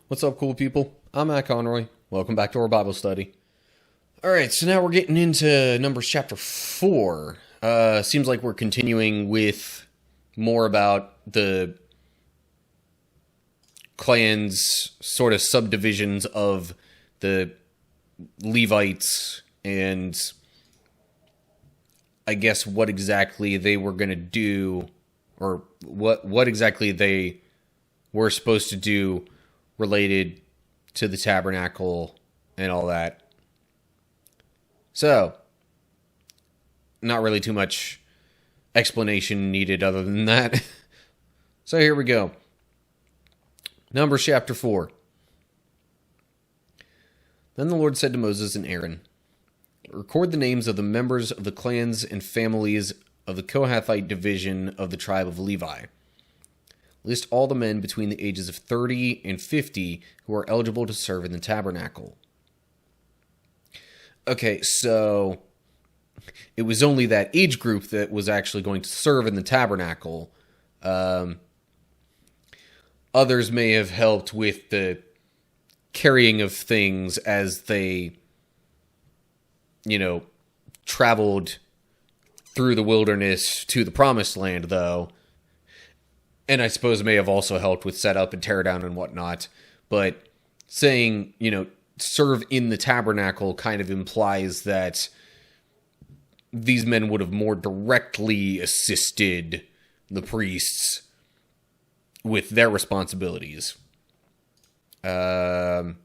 What's up, cool people? I'm Matt Conroy. Welcome back to our Bible study. Alright, so now we're getting into Numbers chapter 4. Seems like we're continuing with more about the clans, sort of subdivisions of the Levites, and I guess what exactly they were going to do, or what exactly they were supposed to do related to the tabernacle and all that. So, not really too much explanation needed other than that. So here we go. Numbers chapter 4. Then the Lord said to Moses and Aaron, "Record the names of the members of the clans and families of the Kohathite division of the tribe of Levi. List all the men between the ages of 30 and 50 who are eligible to serve in the tabernacle." Okay, so it was only that age group that was actually going to serve in the tabernacle. Others may have helped with the carrying of things as they, traveled through the wilderness to the promised land, though. And I suppose may have also helped with setup and tear down and whatnot. But saying, serve in the tabernacle kind of implies that these men would have more directly assisted the priests with their responsibilities. Hebrews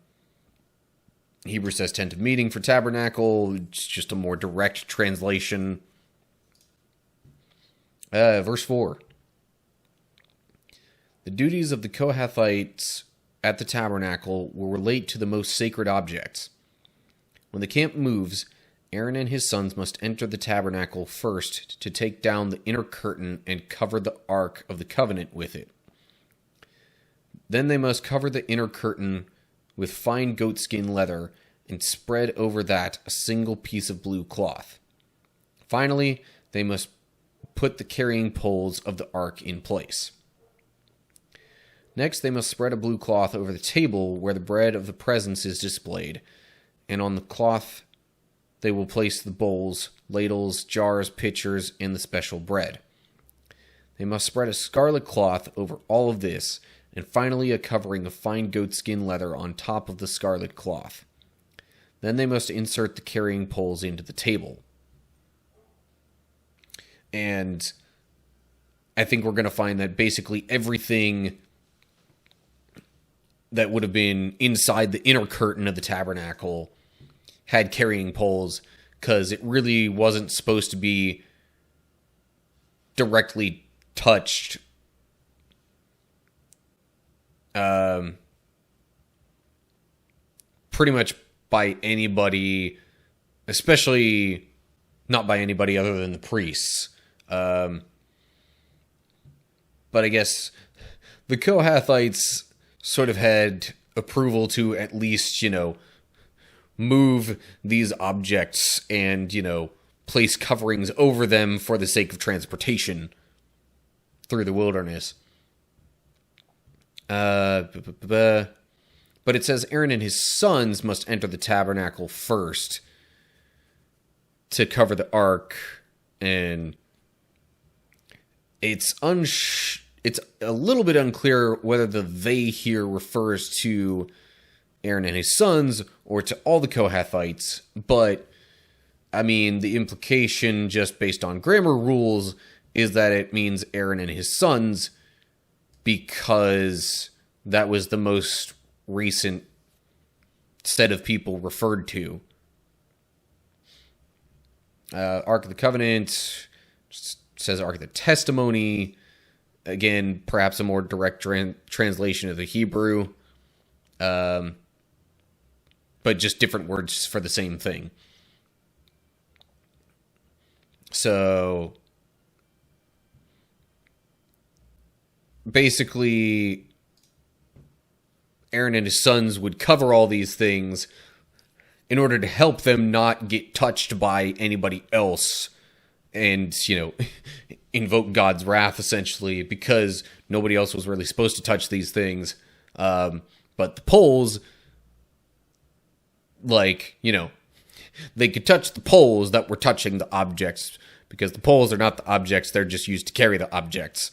says tent of meeting for tabernacle. It's just a more direct translation. Verse 4. The duties of the Kohathites at the tabernacle will relate to the most sacred objects. When the camp moves, Aaron and his sons must enter the tabernacle first to take down the inner curtain and cover the Ark of the Covenant with it. Then they must cover the inner curtain with fine goatskin leather and spread over that a single piece of blue cloth. Finally, they must put the carrying poles of the Ark in place. Next, they must spread a blue cloth over the table where the bread of the presence is displayed, and on the cloth they will place the bowls, ladles, jars, pitchers, and the special bread. They must spread a scarlet cloth over all of this, and finally a covering of fine goatskin leather on top of the scarlet cloth. Then they must insert the carrying poles into the table. And I think we're going to find that basically everything that would have been inside the inner curtain of the tabernacle had carrying poles, because it really wasn't supposed to be directly touched pretty much by anybody, especially not by anybody other than the priests. But I guess the Kohathites sort of had approval to at least, move these objects and, place coverings over them for the sake of transportation through the wilderness. But it says Aaron and his sons must enter the tabernacle first to cover the ark, and it's a little bit unclear whether the "they" here refers to Aaron and his sons or to all the Kohathites, but I mean, the implication just based on grammar rules is that it means Aaron and his sons, because that was the most recent set of people referred to. Ark of the Covenant says Ark of the Testimony. Again, perhaps a more direct translation of the Hebrew. But just different words for the same thing. So basically, Aaron and his sons would cover all these things in order to help them not get touched by anybody else and, invoke God's wrath, essentially, because nobody else was really supposed to touch these things. But the poles, like, they could touch the poles that were touching the objects, because the poles are not the objects, they're just used to carry the objects.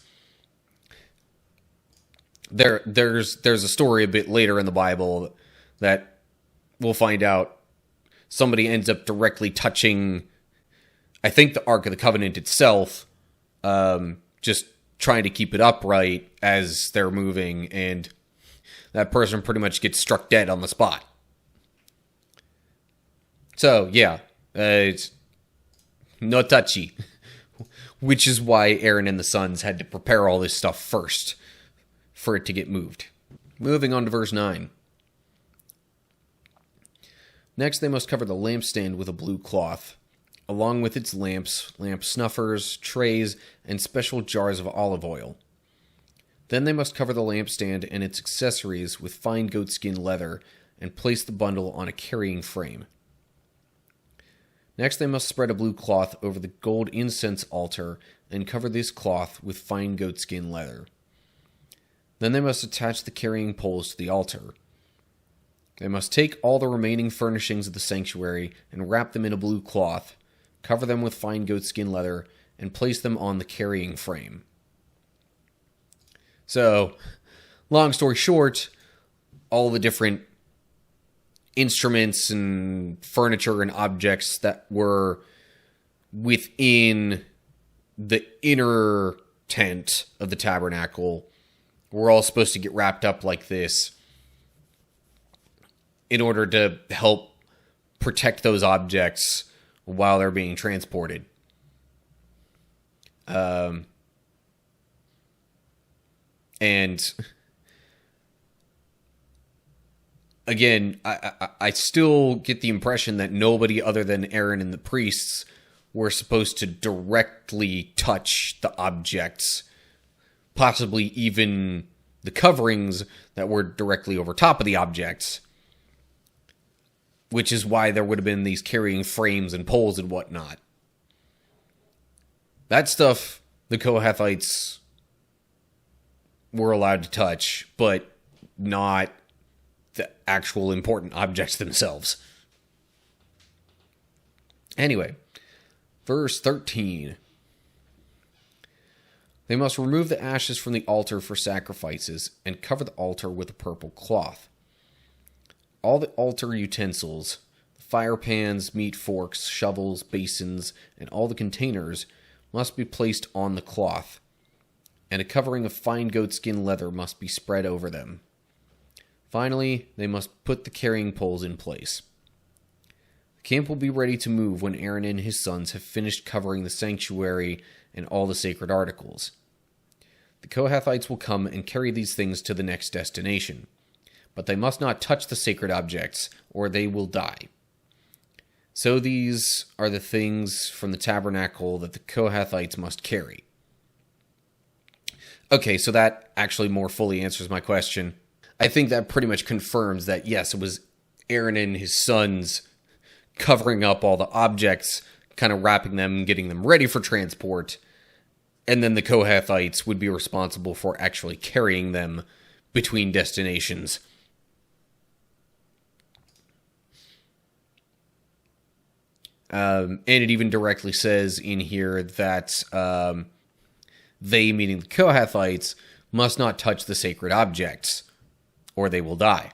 There's a story a bit later in the Bible that we'll find out somebody ends up directly touching, I think, the Ark of the Covenant itself, just trying to keep it upright as they're moving, and that person pretty much gets struck dead on the spot. So, yeah, it's no touchy, which is why Aaron and the sons had to prepare all this stuff first for it to get moved. Moving on to verse 9. Next, they must cover the lampstand with a blue cloth, along with its lamps, lamp snuffers, trays, and special jars of olive oil. Then they must cover the lampstand and its accessories with fine goatskin leather and place the bundle on a carrying frame. Next, they must spread a blue cloth over the gold incense altar and cover this cloth with fine goatskin leather. Then they must attach the carrying poles to the altar. They must take all the remaining furnishings of the sanctuary and wrap them in a blue cloth, cover them with fine goatskin leather, and place them on the carrying frame. So, long story short, all the different instruments and furniture and objects that were within the inner tent of the tabernacle were all supposed to get wrapped up like this in order to help protect those objects while they're being transported. And again, I still get the impression that nobody other than Aaron and the priests were supposed to directly touch the objects, possibly even the coverings that were directly over top of the objects, which is why there would have been these carrying frames and poles and whatnot. That stuff the Kohathites were allowed to touch, but not the actual important objects themselves. Anyway, verse 13. They must remove the ashes from the altar for sacrifices and cover the altar with a purple cloth. All the altar utensils, fire pans, meat forks, shovels, basins, and all the containers must be placed on the cloth, and a covering of fine goatskin leather must be spread over them. Finally, they must put the carrying poles in place. The camp will be ready to move when Aaron and his sons have finished covering the sanctuary and all the sacred articles. The Kohathites will come and carry these things to the next destination, but they must not touch the sacred objects, or they will die. So these are the things from the tabernacle that the Kohathites must carry. Okay, so that actually more fully answers my question. I think that pretty much confirms that, yes, it was Aaron and his sons covering up all the objects, kind of wrapping them and getting them ready for transport, and then the Kohathites would be responsible for actually carrying them between destinations. And it even directly says in here that they, meaning the Kohathites, must not touch the sacred objects, or they will die.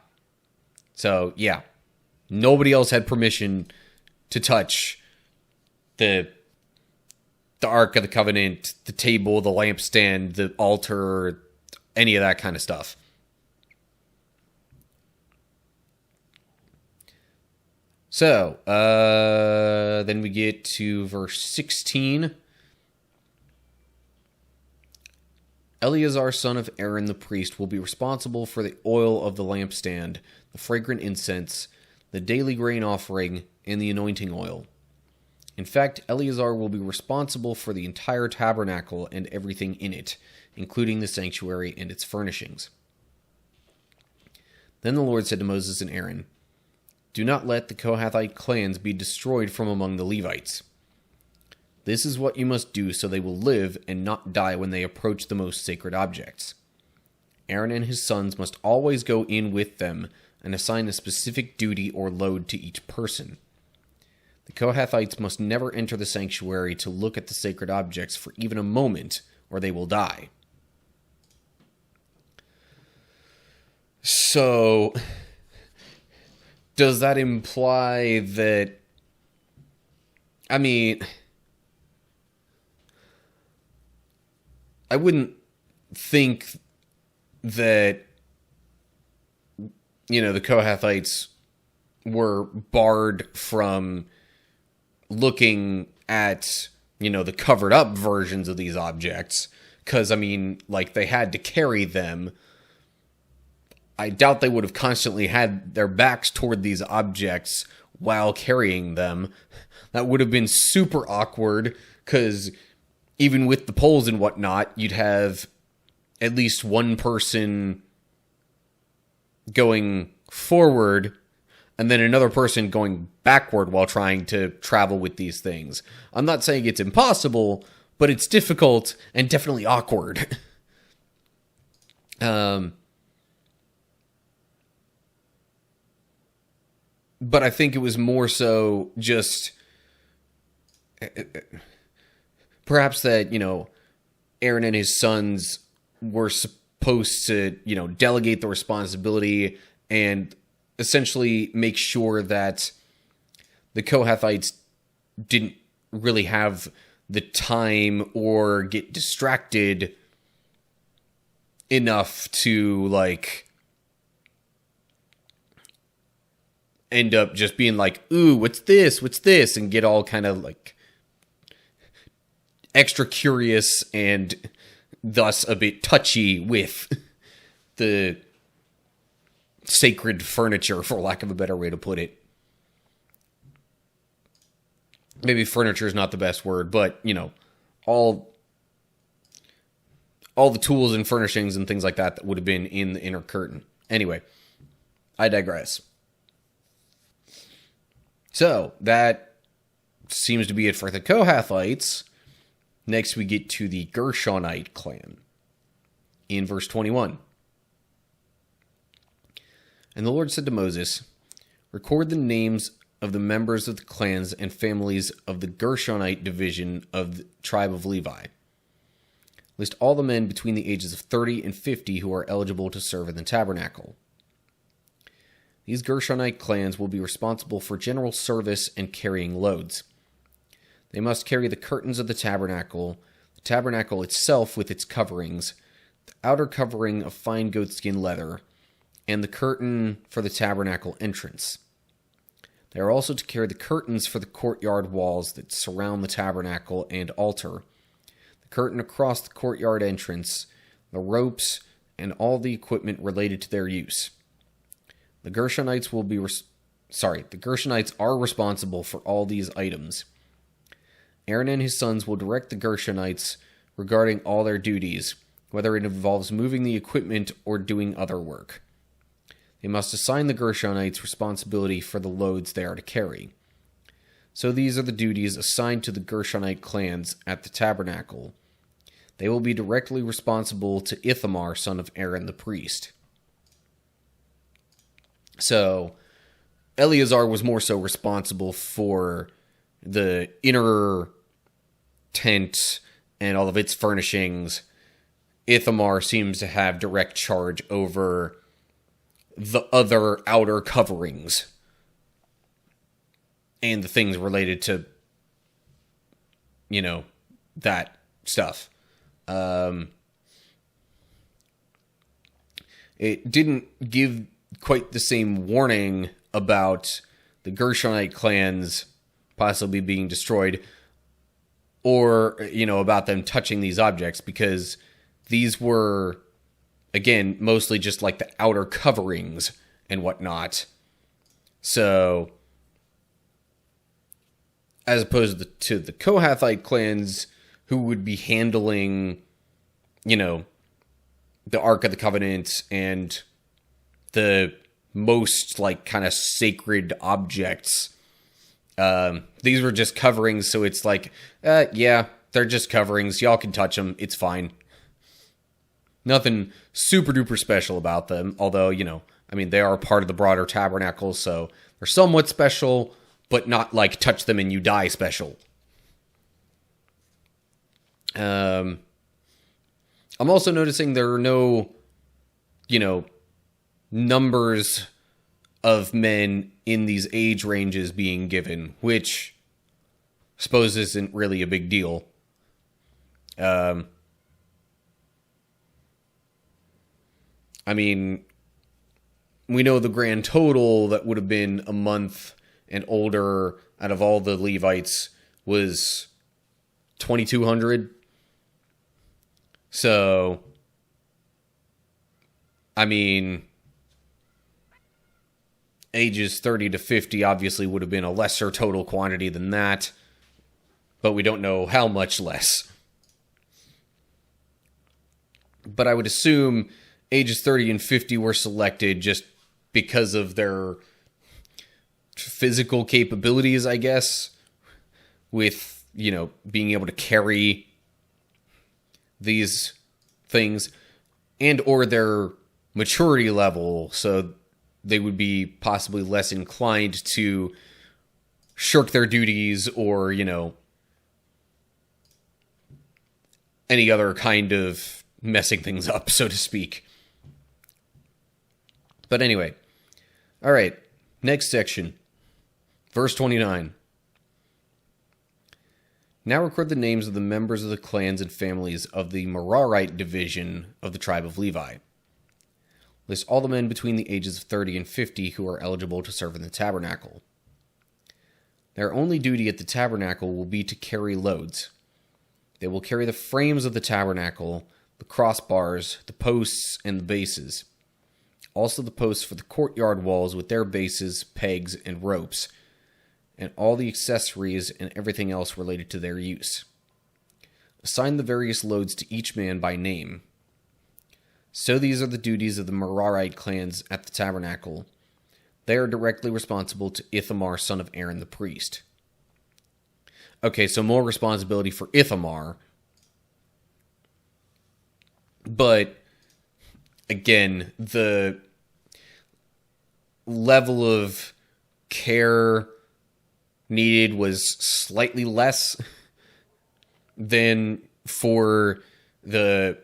So, yeah, nobody else had permission to touch the Ark of the Covenant, the table, the lampstand, the altar, any of that kind of stuff. So, then we get to verse 16. Eleazar, son of Aaron the priest, will be responsible for the oil of the lampstand, the fragrant incense, the daily grain offering, and the anointing oil. In fact, Eleazar will be responsible for the entire tabernacle and everything in it, including the sanctuary and its furnishings. Then the Lord said to Moses and Aaron, "Do not let the Kohathite clans be destroyed from among the Levites. This is what you must do so they will live and not die when they approach the most sacred objects. Aaron and his sons must always go in with them and assign a specific duty or load to each person. The Kohathites must never enter the sanctuary to look at the sacred objects for even a moment, or they will die. So, does that imply that... I mean, I wouldn't think that, the Kohathites were barred from looking at, the covered up versions of these objects. Because, they had to carry them. I doubt they would have constantly had their backs toward these objects while carrying them. That would have been super awkward, because even with the poles and whatnot, you'd have at least one person going forward and then another person going backward while trying to travel with these things. I'm not saying it's impossible, but it's difficult and definitely awkward. But I think it was more so just perhaps that, Aaron and his sons were supposed to, delegate the responsibility and essentially make sure that the Kohathites didn't really have the time or get distracted enough to, end up just being like, ooh, what's this? And get all kind of, extra curious and thus a bit touchy with the sacred furniture, for lack of a better way to put it. Maybe furniture is not the best word, but, all the tools and furnishings and things like that would have been in the inner curtain. Anyway, I digress. So, that seems to be it for the Kohathites. Next, we get to the Gershonite clan. In verse 21. And the Lord said to Moses, record the names of the members of the clans and families of the Gershonite division of the tribe of Levi. List all the men between the ages of 30 and 50 who are eligible to serve in the tabernacle. These Gershonite clans will be responsible for general service and carrying loads. They must carry the curtains of the tabernacle itself with its coverings, the outer covering of fine goatskin leather, and the curtain for the tabernacle entrance. They are also to carry the curtains for the courtyard walls that surround the tabernacle and altar, the curtain across the courtyard entrance, the ropes, and all the equipment related to their use. The Gershonites are responsible for all these items. Aaron and his sons will direct the Gershonites regarding all their duties, whether it involves moving the equipment or doing other work. They must assign the Gershonites responsibility for the loads they are to carry. So these are the duties assigned to the Gershonite clans at the tabernacle. They will be directly responsible to Ithamar, son of Aaron the priest. So, Eleazar was more so responsible for the inner tent and all of its furnishings. Ithamar seems to have direct charge over the other outer coverings and the things related to, that stuff. It didn't give quite the same warning about the Gershonite clans possibly being destroyed or, about them touching these objects, because these were, again, mostly just like the outer coverings and whatnot. So, as opposed to the Kohathite clans who would be handling, the Ark of the Covenant and the most, kind of sacred objects. These were just coverings, so it's yeah, they're just coverings. Y'all can touch them. It's fine. Nothing super duper special about them, although, they are part of the broader tabernacle, so they're somewhat special, but not like touch them and you die special. I'm also noticing there are no, numbers of men in these age ranges being given, which I suppose isn't really a big deal. We know the grand total that would have been a month and older out of all the Levites was 2,200. So, ages 30 to 50 obviously would have been a lesser total quantity than that, but we don't know how much less. But I would assume ages 30 and 50 were selected just because of their physical capabilities, I guess, with, being able to carry these things, and or their maturity level, so they would be possibly less inclined to shirk their duties or, any other kind of messing things up, so to speak. But anyway, all right, next section, verse 29. Now record the names of the members of the clans and families of the Merarite division of the tribe of Levi. List all the men between the ages of 30 and 50 who are eligible to serve in the tabernacle. Their only duty at the tabernacle will be to carry loads. They will carry the frames of the tabernacle, the crossbars, the posts, and the bases. Also the posts for the courtyard walls with their bases, pegs, and ropes, and all the accessories and everything else related to their use. Assign the various loads to each man by name. So these are the duties of the Merarite clans at the tabernacle. They are directly responsible to Ithamar, son of Aaron the priest. Okay, so more responsibility for Ithamar. But, again, the level of care needed was slightly less than for the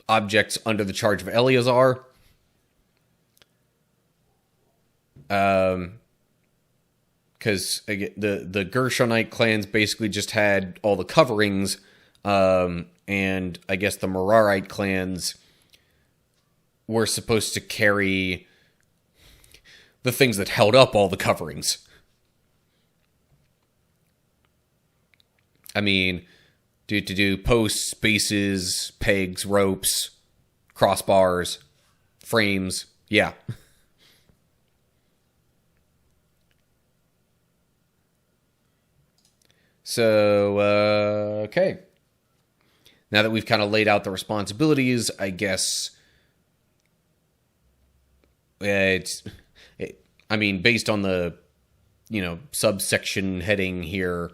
objects under the charge of Eleazar. Because the Gershonite clans basically just had all the coverings, and I guess the Merarite clans were supposed to carry the things that held up all the coverings. Do posts, bases, pegs, ropes, crossbars, frames, yeah. So, okay. Now that we've kind of laid out the responsibilities, I guess based on the, subsection heading here,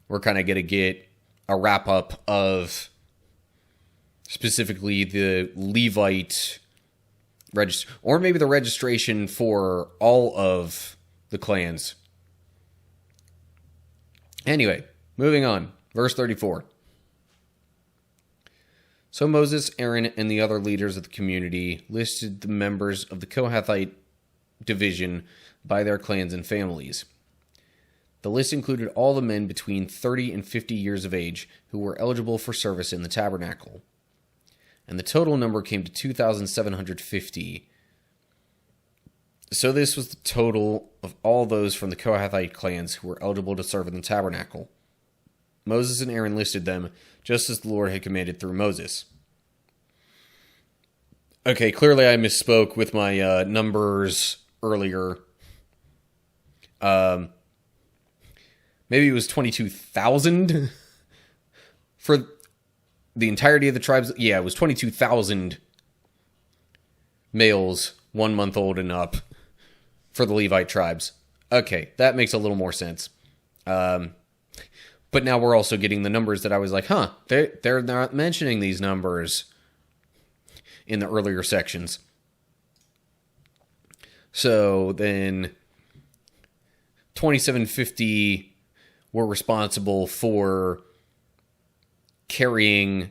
we're kind of going to get a wrap-up of specifically the Levite or maybe the registration for all of the clans. Anyway, moving on. Verse 34. So Moses, Aaron, and the other leaders of the community listed the members of the Kohathite division by their clans and families. The list included all the men between 30 and 50 years of age who were eligible for service in the tabernacle. And the total number came to 2,750. So this was the total of all those from the Kohathite clans who were eligible to serve in the tabernacle. Moses and Aaron listed them just as the Lord had commanded through Moses. Okay, clearly I misspoke with my numbers earlier. Maybe it was 22,000 for the entirety of the tribes. Yeah, it was 22,000 males 1 month old and up for the Levite tribes. Okay, that makes a little more sense. But now we're also getting the numbers that I was like, they're not mentioning these numbers in the earlier sections. So then 2750 were responsible for carrying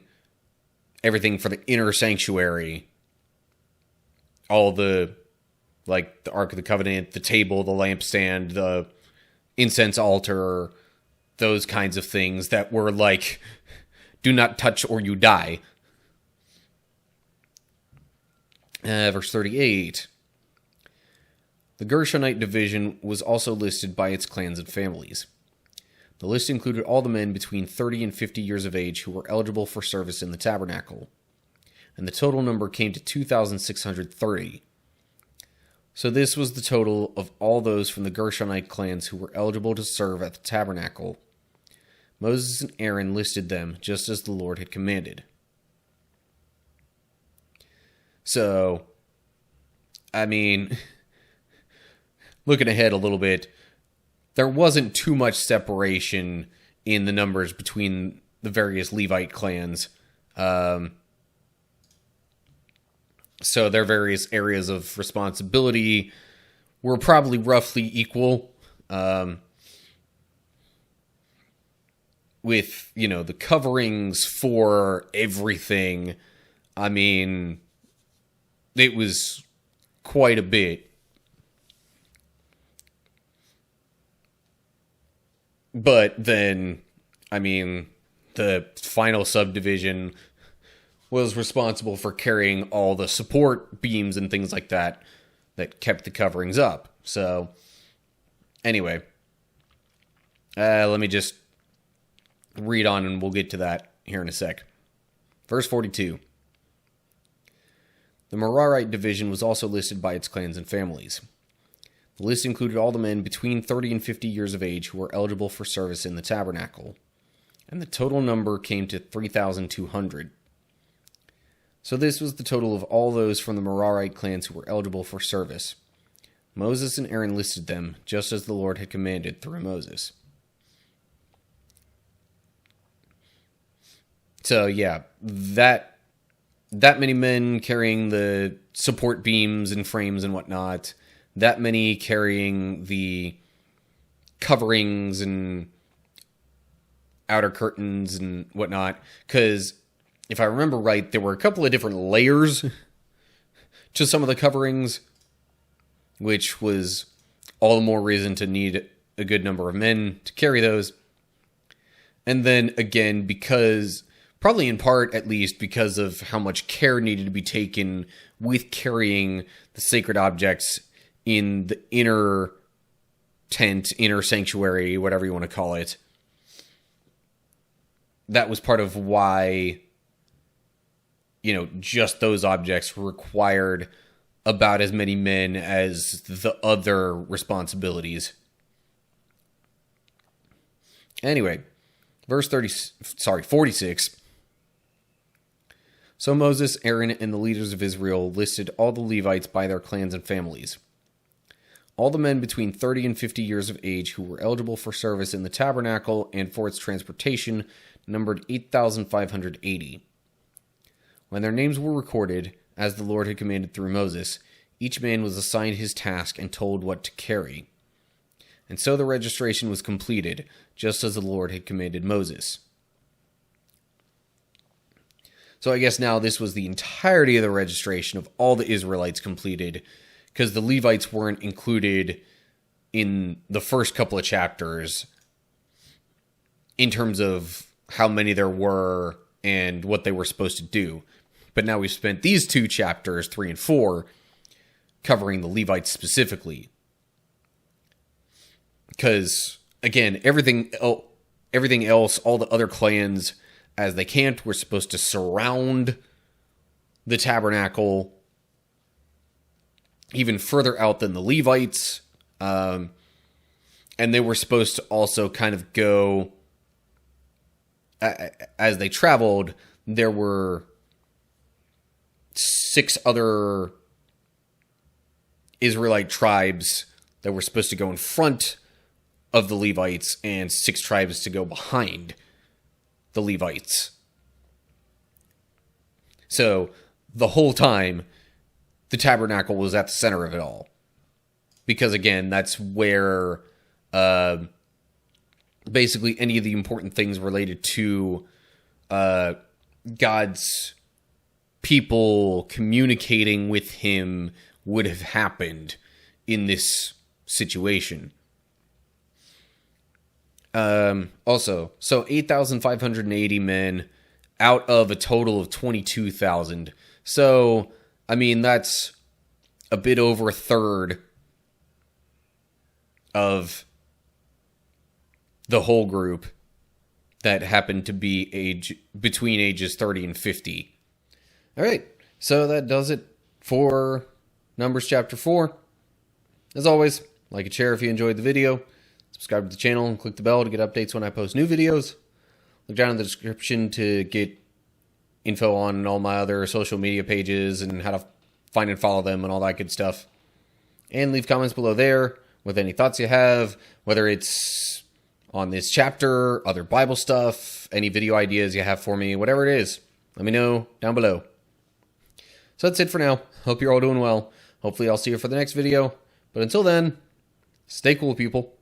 everything for the inner sanctuary. All the Ark of the Covenant, the table, the lampstand, the incense altar, those kinds of things that were like, do not touch or you die. Verse 38. The Gershonite division was also listed by its clans and families. The list included all the men between 30 and 50 years of age who were eligible for service in the tabernacle, and the total number came to 2,630. So this was the total of all those from the Gershonite clans who were eligible to serve at the tabernacle. Moses and Aaron listed them just as the Lord had commanded. So, I mean, looking ahead a little bit, there wasn't too much separation in the numbers between the various Levite clans. So their various areas of responsibility were probably roughly equal. With, the coverings for everything, I mean, it was quite a bit. But then, I mean, the final subdivision was responsible for carrying all the support beams and things like that kept the coverings up. So, anyway, let me just read on and we'll get to that here in a sec. Verse 42. The Merarite division was also listed by its clans and families. The list included all the men between 30 and 50 years of age who were eligible for service in the tabernacle, and the total number came to 3,200. So this was the total of all those from the Merarite clans who were eligible for service. Moses and Aaron listed them, just as the Lord had commanded through Moses. So yeah, that many men carrying the support beams and frames and whatnot, that many carrying the coverings and outer curtains and whatnot, because if I remember right, there were a couple of different layers to some of the coverings, which was all the more reason to need a good number of men to carry those. And then again, because, probably in part at least, because of how much care needed to be taken with carrying the sacred objects in the inner tent, inner sanctuary, whatever you want to call it. That was part of why, just those objects required about as many men as the other responsibilities. Anyway, verse 46. So Moses, Aaron, and the leaders of Israel listed all the Levites by their clans and families. All the men between 30 and 50 years of age who were eligible for service in the tabernacle and for its transportation numbered 8,580. When their names were recorded, as the Lord had commanded through Moses, each man was assigned his task and told what to carry. And so the registration was completed, just as the Lord had commanded Moses. So I guess now this was the entirety of the registration of all the Israelites completed, because the Levites weren't included in the first couple of chapters in terms of how many there were and what they were supposed to do. But now we've spent these two chapters, 3 and 4, covering the Levites specifically. Because, again, everything else, all the other clans, as they can't, were supposed to surround the tabernacle even further out than the Levites. And they were supposed to also kind of go, as they traveled, there were 6 other Israelite tribes that were supposed to go in front of the Levites and 6 tribes to go behind the Levites. So the whole time the tabernacle was at the center of it all. Because again, that's where basically any of the important things related to God's people communicating with him would have happened in this situation. Also, so 8,580 men out of a total of 22,000. So, I mean, that's a bit over a third of the whole group that happened to be between ages 30 and 50. All right, so that does it for Numbers chapter 4. As always, like and share if you enjoyed the video. Subscribe to the channel and click the bell to get updates when I post new videos. Look down in the description to get info on all my other social media pages and how to find and follow them and all that good stuff. And leave comments below there with any thoughts you have, whether it's on this chapter, other Bible stuff, any video ideas you have for me, whatever it is. Let me know down below. So that's it for now. Hope you're all doing well. Hopefully I'll see you for the next video. But until then, stay cool, people.